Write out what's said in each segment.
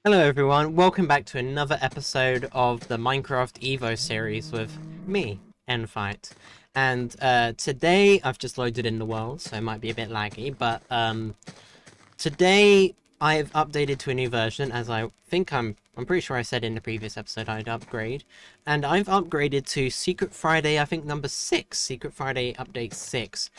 Hello everyone, welcome back to another episode of the Minecraft EVO series with me, Enfight. And today I've just loaded in the world, so it might be a bit laggy, but today I've updated to a new version, as I'm pretty sure I said in the previous episode I'd upgrade. And I've upgraded to Seecret Friday, I think number 6, Seecret Friday update 6.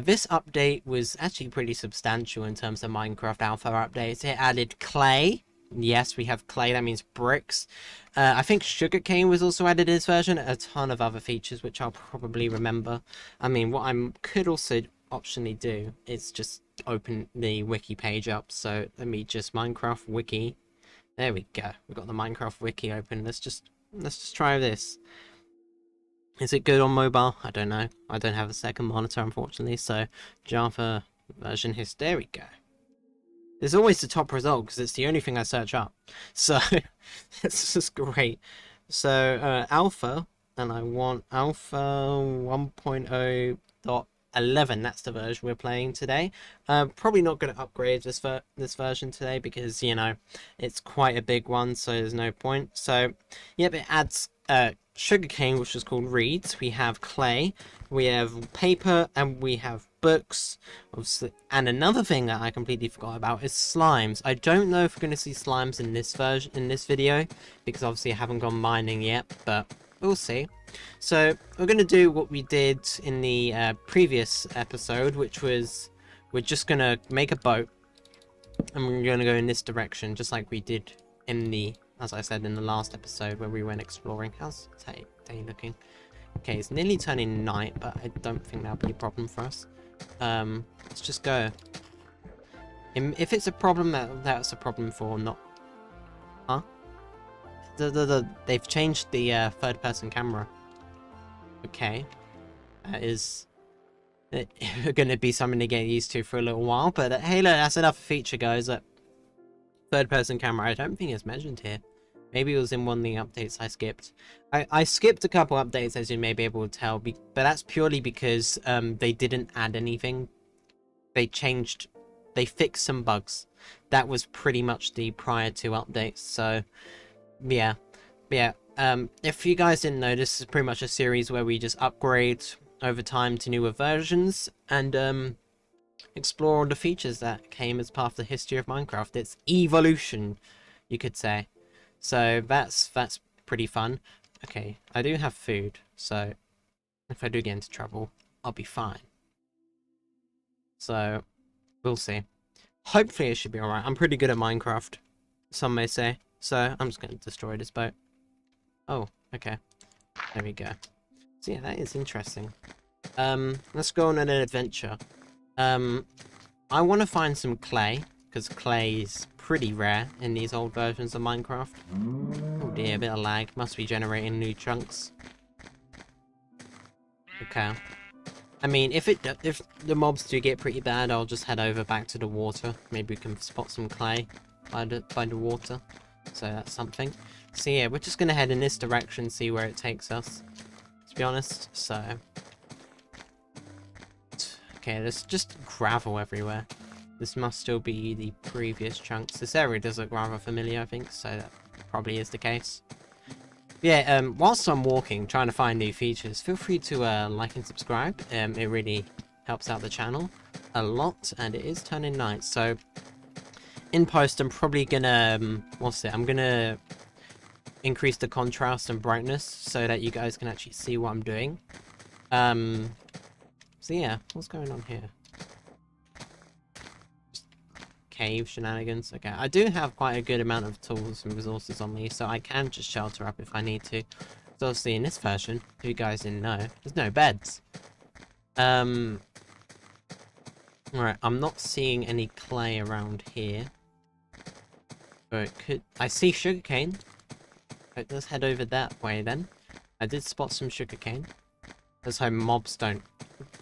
This update was actually pretty substantial in terms of Minecraft Alpha updates. It added clay. Yes, we have clay, that means bricks. I think sugarcane was also added in this version, a ton of other features which I'll probably remember. I mean, what I could also optionally do is just open the wiki page up. So let me just Minecraft wiki. There we go. We've got the Minecraft wiki open. Let's just try this. Is it good on mobile? I don't know. I don't have a second monitor, unfortunately. So Java version history. There we go. There's always the top result because it's the only thing I search up. So it's just great. So alpha, and I want alpha 1.0.11. That's the version we're playing today. Probably not going to upgrade this version today because it's quite a big one, so there's no point. So yep, it adds sugarcane, which is called reeds. We have clay, we have paper, and we have books. Obviously, and another thing that I completely forgot about is slimes. I don't know if we're going to see slimes in this video, because obviously I haven't gone mining yet, but we'll see. So we're going to do what we did in the previous episode, which was we're just going to make a boat, and we're going to go in this direction, just like we did in the, as I said in the last episode where we went exploring. How's day looking? Okay, it's nearly turning night, but I don't think that'll be a problem for us. Let's just go. If it's a problem, that's a problem for not. Huh? They've changed the third-person camera. Okay, that is going to be something to get used to for a little while. But hey, look, that's another feature, guys. That third-person camera. I don't think it's mentioned here. Maybe it was in one of the updates I skipped. I skipped a couple updates, as you may be able to tell, but that's purely because they didn't add anything. They fixed some bugs. That was pretty much the prior to updates, so yeah. If you guys didn't know, this is pretty much a series where we just upgrade over time to newer versions, and explore all the features that came as part of the history of Minecraft. It's evolution, you could say. So that's pretty fun. Okay, I do have food, so if I do get into trouble, I'll be fine. So we'll see. Hopefully it should be alright. I'm pretty good at Minecraft, some may say. So I'm just going to destroy this boat. Oh, okay. There we go. So yeah, that is interesting. Let's go on an adventure. I want to find some clay, because clay is pretty rare in these old versions of Minecraft. Oh dear, a bit of lag. Must be generating new chunks. Okay. I mean, if the mobs do get pretty bad, I'll just head over back to the water. Maybe we can spot some clay by the water. So that's something. So yeah, we're just gonna head in this direction, see where it takes us, to be honest. So okay, there's just gravel everywhere. This must still be the previous chunks. This area does look rather familiar, I think, so that probably is the case. Yeah, whilst I'm walking, trying to find new features, feel free to like and subscribe. It really helps out the channel a lot, and it is turning night, so in post I'm probably gonna, I'm gonna increase the contrast and brightness so that you guys can actually see what I'm doing. So yeah, what's going on here? Cave shenanigans. Okay, I do have quite a good amount of tools and resources on me, so I can just shelter up if I need to. So obviously in this version, if you guys didn't know, there's no beds. Alright, I'm not seeing any clay around here. But it could... I see sugarcane. Right, let's head over that way then. I did spot some sugarcane. Let's hope mobs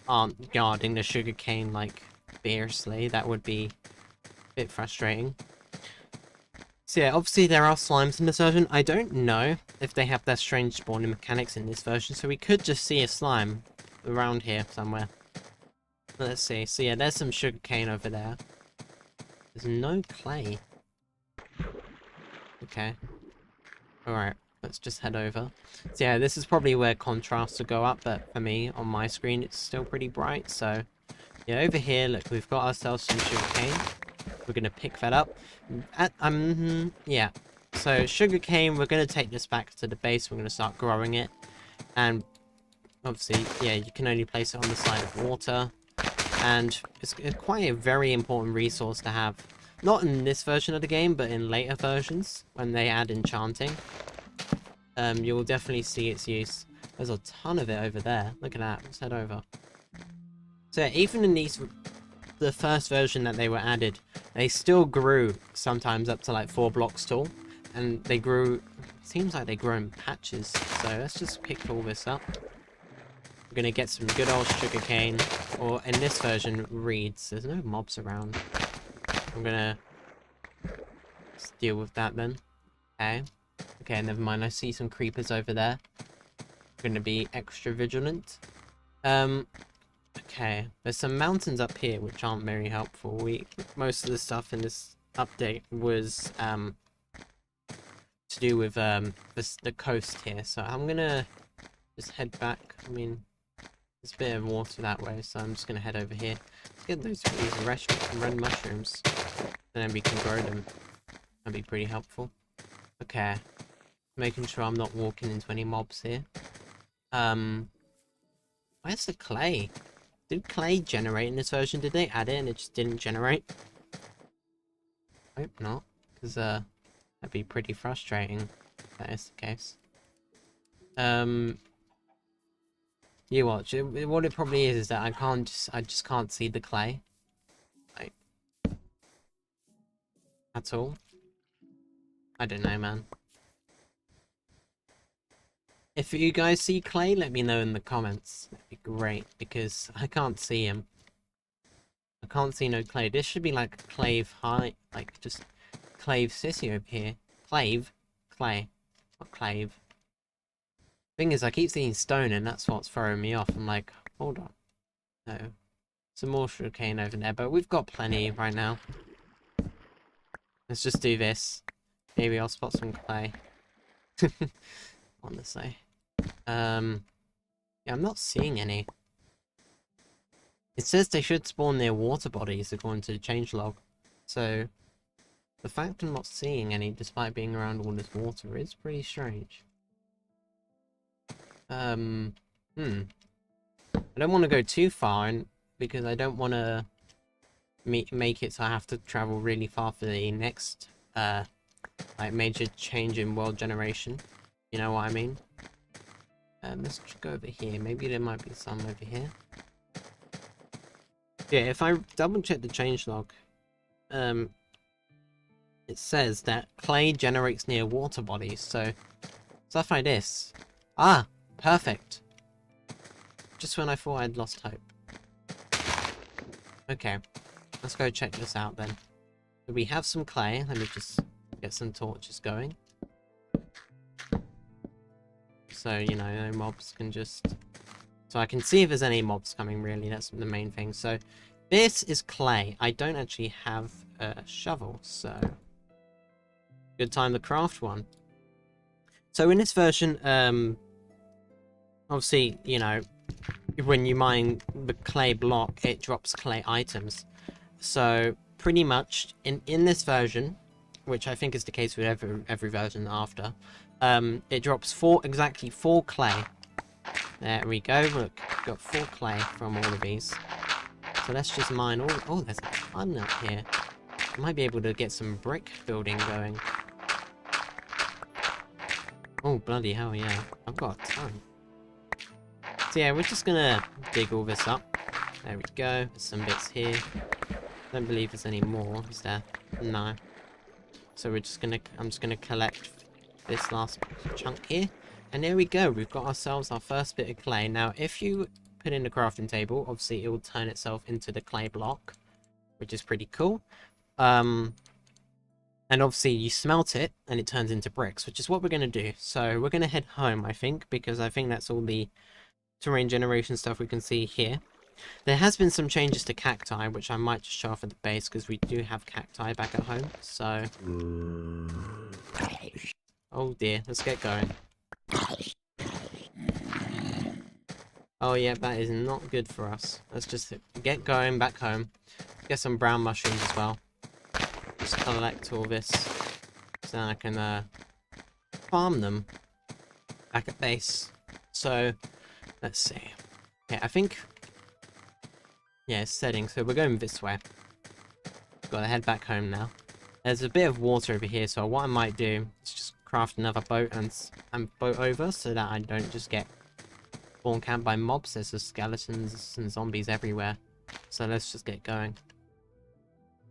aren't guarding the sugarcane like fiercely. That would be bit frustrating. So yeah, obviously there are slimes in this version. I don't know if they have their strange spawning mechanics in this version, so we could just see a slime around here somewhere. Let's see. So yeah, there's some sugarcane over there. There's no clay. Okay. Alright, let's just head over. So yeah, this is probably where contrast will go up, but for me, on my screen, it's still pretty bright, so... Yeah, over here, look, we've got ourselves some sugarcane. We're gonna pick that up. Yeah. So, sugarcane, we're gonna take this back to the base, we're gonna start growing it. And, obviously, yeah, you can only place it on the side of water. And it's quite a very important resource to have. Not in this version of the game, but in later versions, when they add enchanting. You'll definitely see its use. There's a ton of it over there. Look at that. Let's head over. So even in the first version that they were added, they still grew sometimes up to like 4 blocks tall. And they grew, seems like they grow in patches. So let's just pick all this up. We're going to get some good old sugarcane, or in this version, reeds. There's no mobs around. I'm going to deal with that then. Okay. Okay, never mind. I see some creepers over there. I'm going to be extra vigilant. Okay. There's some mountains up here which aren't very helpful. Most of the stuff in this update was to do with the coast here. So I'm going to just head back. I mean, there's a bit of water that way, so I'm just going to head over here. Let's get these red mushrooms. And then we can grow them. That'd be pretty helpful. Okay. Making sure I'm not walking into any mobs here. Where's the clay? Did clay generate in this version? Did they add it and it just didn't generate? Hope not. Because, that'd be pretty frustrating if that is the case. You watch. What it probably is that I just can't see the clay. Like, at all. I don't know, man. If you guys see clay, let me know in the comments. That'd be great, because I can't see him. I can't see no clay. This should be like a clave high, like just clave city over here. Clave? Clay. Not clave. Thing is, I keep seeing stone and that's what's throwing me off. I'm like, hold on. No. Some more sugarcane over there, but we've got plenty right now. Let's just do this. Maybe I'll spot some clay. Honestly. Yeah, I'm not seeing any. It says they should spawn near water bodies according to the changelog. So, the fact I'm not seeing any despite being around all this water is pretty strange. I don't want to go too far because I don't want to make it so I have to travel really far for the next, like major change in world generation. You know what I mean? Let's just go over here. Maybe there might be some over here. Yeah, if I double check the changelog, it says that clay generates near water bodies, so stuff like this. Ah, perfect. Just when I thought I'd lost hope. Okay, let's go check this out then. So we have some clay. Let me just get some torches going. So, you know, no mobs can just... So I can see if there's any mobs coming, really. That's the main thing. So, this is clay. I don't actually have a shovel, so... Good time to craft one. So, in this version, obviously, you know, when you mine the clay block, it drops clay items. So, pretty much, in this version, which I think is the case with every version after, it drops exactly 4 clay. There we go, look, got 4 clay from all of these. So let's just mine all... Oh, there's a ton up here. I might be able to get some brick building going. Oh, bloody hell, yeah. I've got a ton. So yeah, we're just gonna dig all this up. There we go, there's some bits here. Don't believe there's any more, is there? No. So I'm just gonna collect this last chunk here. And there we go, we've got ourselves our first bit of clay. Now, if you put in the crafting table, obviously it will turn itself into the clay block, which is pretty cool. And obviously you smelt it, and it turns into bricks, which is what we're going to do. So we're going to head home, I think, because I think that's all the terrain generation stuff we can see here. There has been some changes to cacti, which I might just show off at the base, because we do have cacti back at home, so... Oh dear, let's get going. Oh yeah, that is not good for us. Let's just get going back home. Get some brown mushrooms as well. Just collect all this so I can farm them back at base. So let's see. Yeah, I think yeah, it's setting, so we're going this way. Gotta head back home now. There's a bit of water over here, so what I might do is just craft another boat and boat over so that I don't just get spawn camped by mobs. There's just skeletons and zombies everywhere. So let's just get going.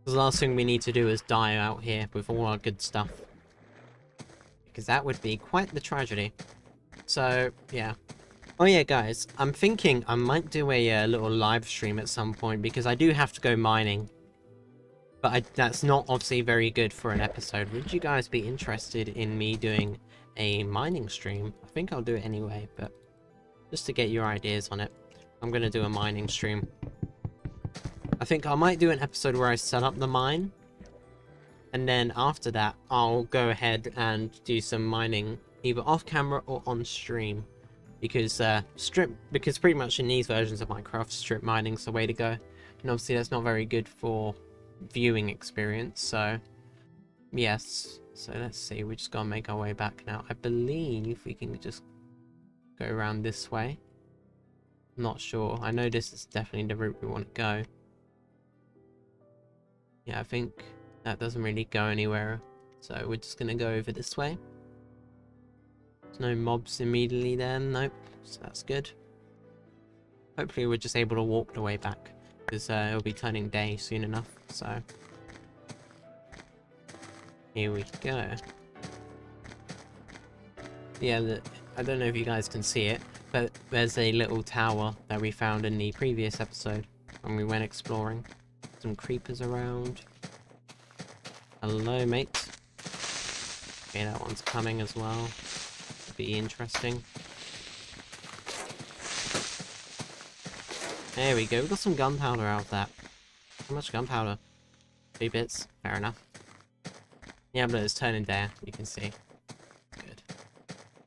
The last thing we need to do is die out here with all our good stuff. Because that would be quite the tragedy. So, yeah. Oh yeah, guys, I'm thinking I might do a little live stream at some point because I do have to go mining. But that's not obviously very good for an episode. Would you guys be interested in me doing a mining stream? I think I'll do it anyway, but just to get your ideas on it, I'm going to do a mining stream. I think I might do an episode where I set up the mine. And then after that, I'll go ahead and do some mining either off camera or on stream. Because pretty much in these versions of Minecraft, strip mining's the way to go. And obviously that's not very good for viewing experience, so yes. So let's see, we just gotta make our way back now. I believe we can just go around this way. I'm not sure. I know this is definitely the route we want to go. Yeah, I think that doesn't really go anywhere, so we're just gonna go over this way. There's no mobs immediately there, nope, so that's good. Hopefully we're just able to walk the way back, because it'll be turning day soon enough, so here we go. Yeah, I don't know if you guys can see it, but there's a little tower that we found in the previous episode when we went exploring. Some creepers around. Hello, mate. Okay, that one's coming as well. Be interesting. There we go, we got some gunpowder out of that. How much gunpowder? 2 bits, fair enough. Yeah, but it's turning day, you can see. Good.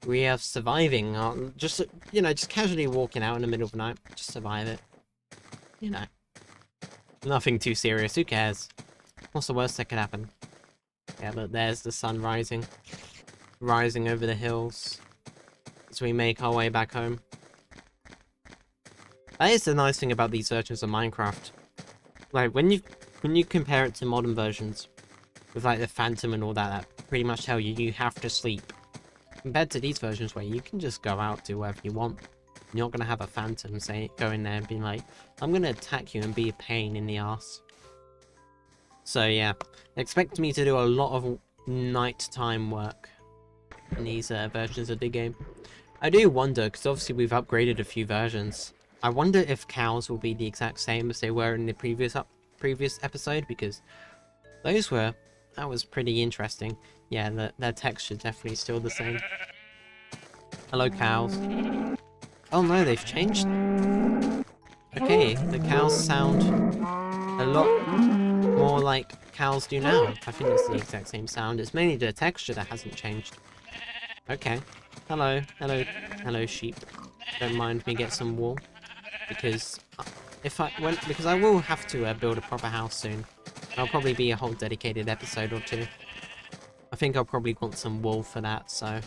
We are surviving, just, you know, just casually walking out in the middle of the night. Just survive it. You know. Nothing too serious, who cares? What's the worst that could happen? Yeah, but there's the sun rising. Rising over the hills. As we make our way back home. That is the nice thing about these versions of Minecraft. Like, when you compare it to modern versions, with like the Phantom and all that, that pretty much tell you you have to sleep. Compared to these versions where you can just go out, do whatever you want. You're not going to have a Phantom go in there and be like, I'm going to attack you and be a pain in the ass. So yeah, expect me to do a lot of nighttime work in these versions of the game. I do wonder, because obviously we've upgraded a few versions. I wonder if cows will be the exact same as they were in the previous episode, because that was pretty interesting. Yeah, their texture definitely still the same. Hello, cows. Oh no, they've changed. Okay, the cows sound a lot more like cows do now. I think it's the exact same sound. It's mainly the texture that hasn't changed. Okay. Hello, hello, sheep. Don't mind me get some wool, because because I will have to build a proper house soon. That'll probably be a whole dedicated episode or 2. I think I'll probably want some wool for that, so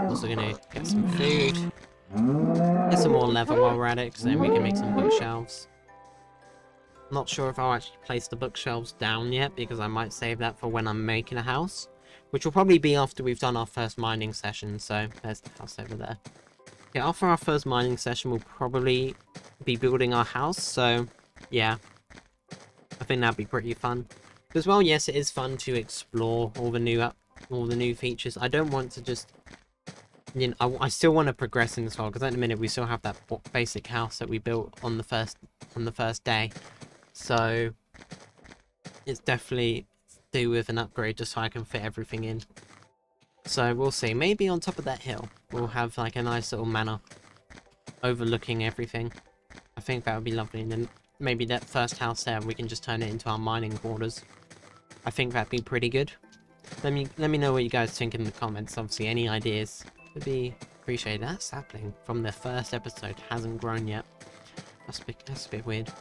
also gonna get some food. Get some more leather while we're at it, because then we can make some bookshelves. Not sure if I'll actually place the bookshelves down yet, because I might save that for when I'm making a house. Which will probably be after we've done our first mining session, so there's the house over there. Yeah, after our first mining session, we'll probably be building our house, so yeah. I think that'd be pretty fun. As well, yes, it is fun to explore all the new features. I don't want to just, you know, I still want to progress in this world, because at the minute we still have that basic house that we built on the first day. So it's definitely do with an upgrade just so I can fit everything in. So we'll see. Maybe on top of that hill we'll have like a nice little manor overlooking everything. I think that would be lovely, and then maybe that first house there we can just turn it into our mining quarters. I think that'd be pretty good. let me know what you guys think in the comments. Obviously, any ideas would be appreciated. That sapling from the first episode hasn't grown yet. That's a bit weird.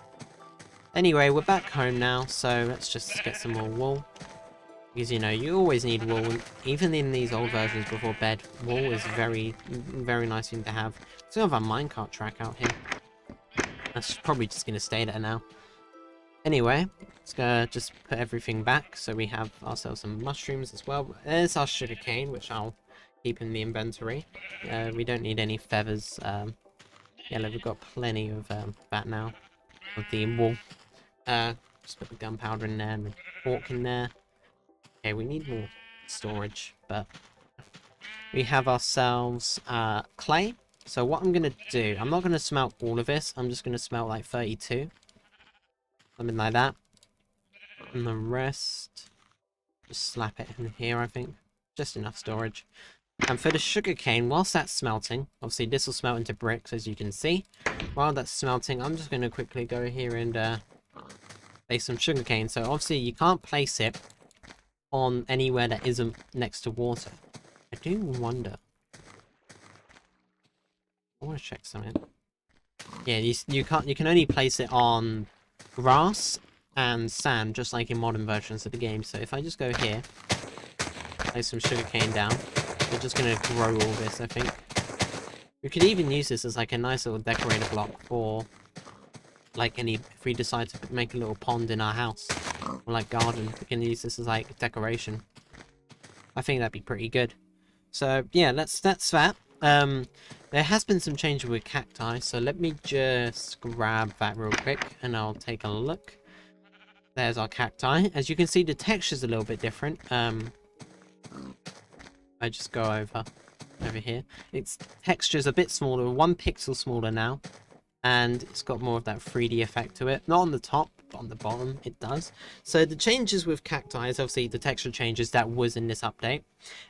Anyway, we're back home now, so let's just get some more wool. Because, you know, you always need wool. Even in these old versions before bed, wool is very, very nice thing to have. So we have a minecart track out here. That's probably just going to stay there now. Anyway, let's go just put everything back. So we have ourselves some mushrooms as well. There's our sugarcane, which I'll keep in the inventory. We don't need any feathers. Yeah, we've got plenty of that now. Of the wool. Just put the gunpowder in there and the pork in there. Okay, we need more storage, but we have ourselves clay. So what I'm going to do, I'm not going to smelt all of this. I'm just going to smelt like 32. Something like that. And the rest, just slap it in here, I think. Just enough storage. And for the sugarcane, whilst that's smelting, obviously this will smelt into bricks, as you can see. While that's smelting, I'm just going to quickly go here and place some sugarcane. So obviously you can't place it on anywhere that isn't next to water. I do wonder. I want to check something. Yeah, you can't. You can only place it on grass and sand, just like in modern versions of the game. So if I just go here, place some sugarcane down, we're just gonna grow all this. I think we could even use this as like a nice little decorator block for like if we decide to make a little pond in our house or like garden, we can use this as like decoration. I think that'd be pretty good. So yeah, that's that. There has been some change with cacti, so let me just grab that real quick and I'll take a look. There's our cacti. As you can see, the texture's a little bit different. I just go over here. Its texture's a bit smaller, 1 pixel smaller now. And it's got more of that 3D effect to it. Not on the top, but on the bottom it does. So the changes with cacti is obviously the texture changes that was in this update.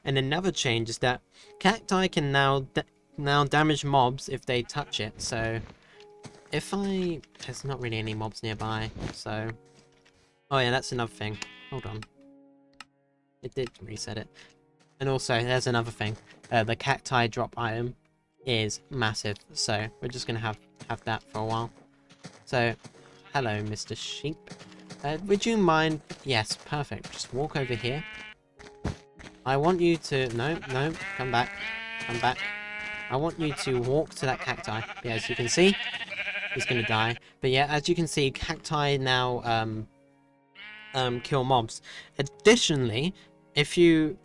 And another change is that cacti can now damage mobs if they touch it. So if there's not really any mobs nearby, so... Oh yeah, that's another thing. Hold on. It did reset it. And also, there's another thing. The cacti drop item is massive, so we're just gonna have that for a while. So, hello, Mr. Sheep. Would you mind? Yes, perfect. Just walk over here. I want you to... No, come back. Come back. I want you to walk to that cacti. Yeah, as you can see, he's gonna die. But yeah, as you can see, cacti now kill mobs. Additionally, if you...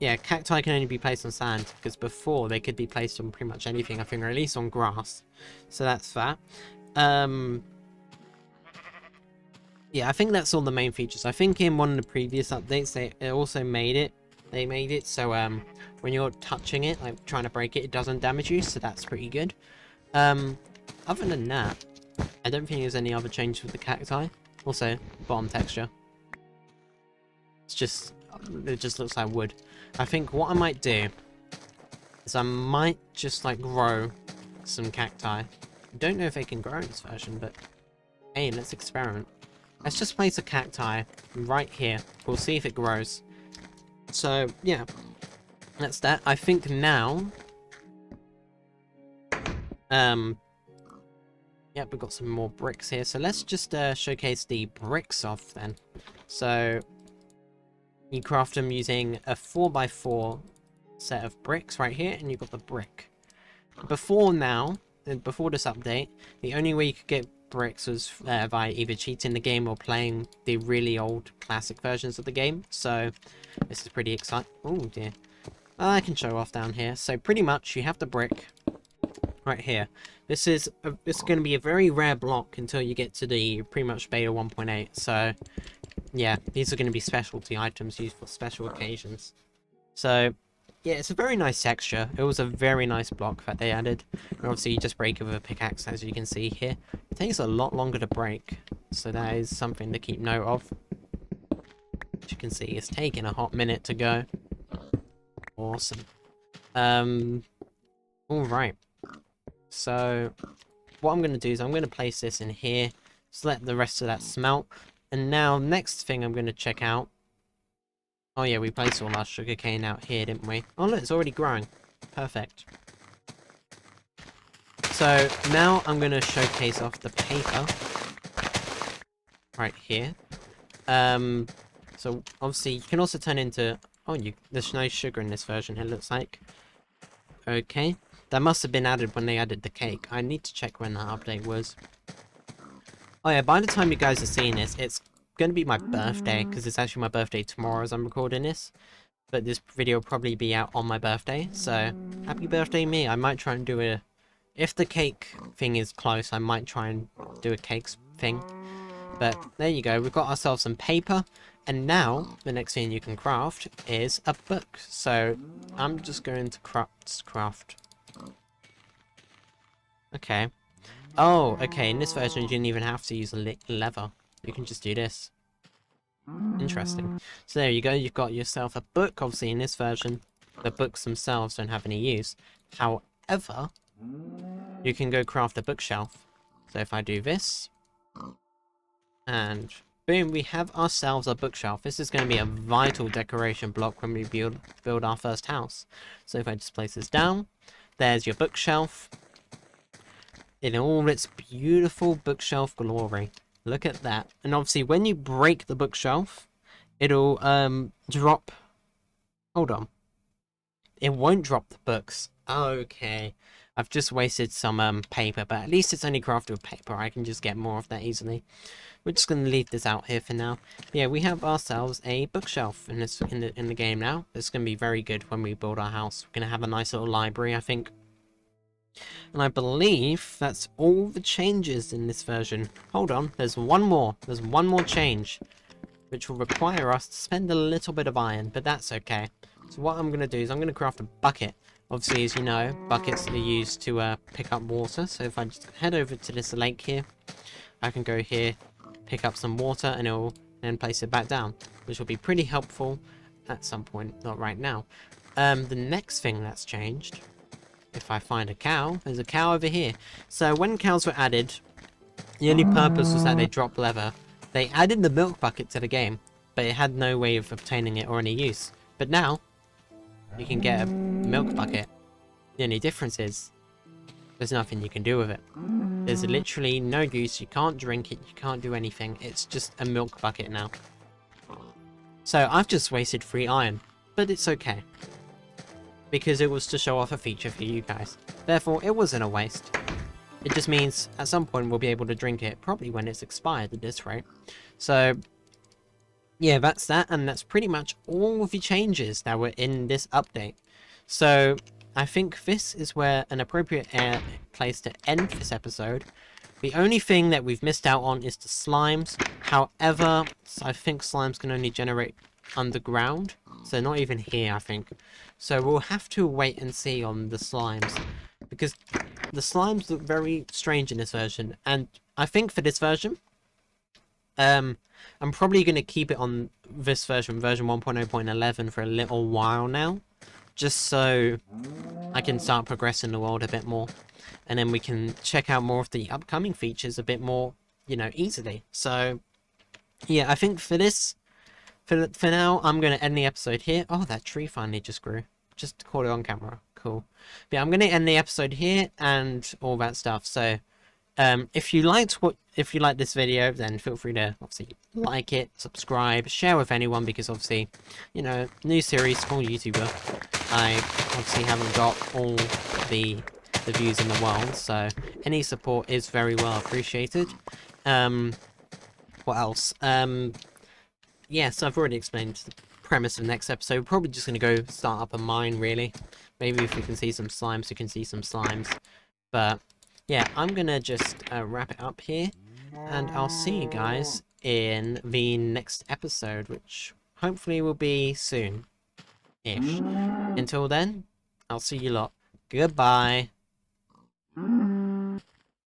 Yeah, cacti can only be placed on sand, because before they could be placed on pretty much anything, I think, or at least on grass. So that's that. Yeah, I think that's all the main features. I think in one of the previous updates, they also made it. They made it so when you're touching it, like trying to break it, it doesn't damage you, so that's pretty good. Other than that, I don't think there's any other changes with the cacti. Also, bottom texture. It just looks like wood. I think what I might do is I might just like grow some cacti. I don't know if they can grow in this version, but hey, let's experiment. Let's just place a cacti right here. We'll see if it grows. So yeah, that's that. I think now, yeah, we've got some more bricks here. So let's just showcase the bricks off then. So you craft them using a 4x4 set of bricks right here, and you've got the brick. Before this update, the only way you could get bricks was by either cheating the game or playing the really old classic versions of the game. So this is pretty exciting. Oh dear. Well, I can show off down here. So pretty much you have the brick right here. This is going to be a very rare block until you get to the pretty much beta 1.8. So yeah, these are going to be specialty items used for special occasions. So yeah, it's a very nice texture. It was a very nice block that they added. And obviously you just break it with a pickaxe, as you can see here. It takes a lot longer to break, so that is something to keep note of. As you can see, it's taking a hot minute to go. Awesome. Alright. So what I'm going to do is I'm going to place this in here. Just let the rest of that smelt. And now, next thing I'm going to check out Oh yeah, we placed all our sugarcane out here, didn't we? Oh look, it's already growing. Perfect. So now I'm going to showcase off the paper right here. So obviously you can also turn into... Oh, there's no sugar in this version, it looks like. Okay. That must have been added when they added the cake. I need to check when that update was. Oh yeah, by the time you guys are seeing this, it's going to be my birthday, because it's actually my birthday tomorrow as I'm recording this. But this video will probably be out on my birthday, so happy birthday me. I might try and do a... If the cake thing is close, I might try and do a cake thing. But there you go, we've got ourselves some paper. And now, the next thing you can craft is a book. So, I'm just going to craft. Okay. Oh, okay, in this version you didn't even have to use a lever. You can just do this. Interesting. So there you go, you've got yourself a book. Obviously in this version, the books themselves don't have any use. However, you can go craft a bookshelf. So if I do this, and boom, we have ourselves a bookshelf. This is going to be a vital decoration block when we build our first house. So if I just place this down, there's your bookshelf in all its beautiful bookshelf glory. Look at that. And obviously when you break the bookshelf, it'll drop... Hold on. It won't drop the books. Okay. I've just wasted some paper, but at least it's only crafted with paper. I can just get more of that easily. We're just going to leave this out here for now. Yeah, we have ourselves a bookshelf in the game now. It's going to be very good when we build our house. We're going to have a nice little library, I think. And I believe that's all the changes in this version. Hold on, there's one more. There's one more change, which will require us to spend a little bit of iron, but that's okay. So what I'm going to do is I'm going to craft a bucket. Obviously, as you know, buckets are used to pick up water. So if I just head over to this lake here, I can go here, pick up some water, and it will then place it back down, which will be pretty helpful at some point, not right now. The next thing that's changed, if I find a cow, there's a cow over here. So when cows were added, the only purpose was that they dropped leather. They added the milk bucket to the game, but it had no way of obtaining it or any use. But now, you can get a milk bucket. The only difference is, there's nothing you can do with it. There's literally no use, you can't drink it, you can't do anything. It's just a milk bucket now. So I've just wasted 3 iron, but it's okay. Because it was to show off a feature for you guys. Therefore, it wasn't a waste. It just means at some point we'll be able to drink it, probably when it's expired at this rate. So, yeah, that's that, and that's pretty much all of the changes that were in this update. So, I think this is where an appropriate place to end this episode. The only thing that we've missed out on is the slimes. However, I think slimes can only generate underground, so not even here, I think. So we'll have to wait and see on the slimes, because the slimes look very strange in this version, and I think for this version, I'm probably going to keep it on this version 1.0.11 for a little while now, just so I can start progressing the world a bit more, and then we can check out more of the upcoming features a bit more, you know, easily. So yeah, I think for this, for now, I'm going to end the episode here. Oh, that tree finally just grew. Just caught it on camera. Cool. But yeah, I'm going to end the episode here and all that stuff. So, if you liked this video, then feel free to obviously like it, subscribe, share with anyone, because obviously, you know, new series, small YouTuber. I obviously haven't got all the views in the world, so any support is very well appreciated. What else? Yeah, so I've already explained the premise of the next episode. We're probably just going to go start up a mine, really. Maybe if we can see some slimes, we can see some slimes. But, yeah, I'm going to just wrap it up here. And I'll see you guys in the next episode, which hopefully will be soon-ish. Until then, I'll see you lot. Goodbye.